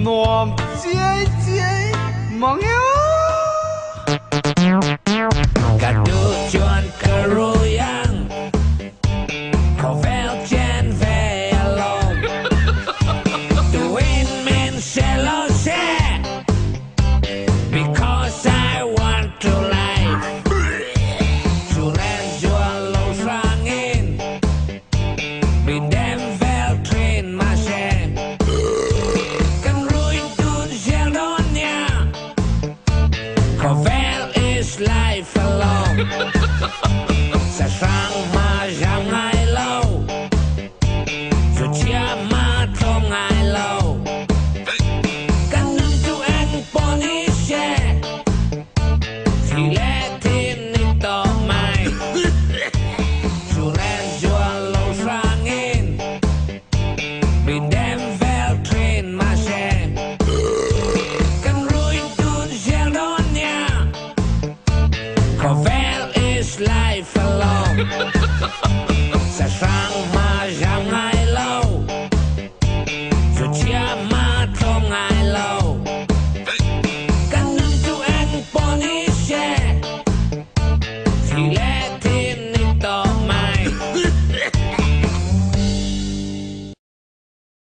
暖姐姐梦哟。Kedujuan keruyang kau veljen velom Doing men shallow share Because I want to live Suren jual lo serangin Bidem vel train masen Kan ruin tun shaldonya Kau vel is life alone Sa sang ma jang ai lâu Dù chia ma trong ai lâu Kan nâng tu anh poni xe Thì lẽ tin ito mai Dù ren jual lo serangin Bidem vel train masen Kan ruin tun shaldonya Covel is life alone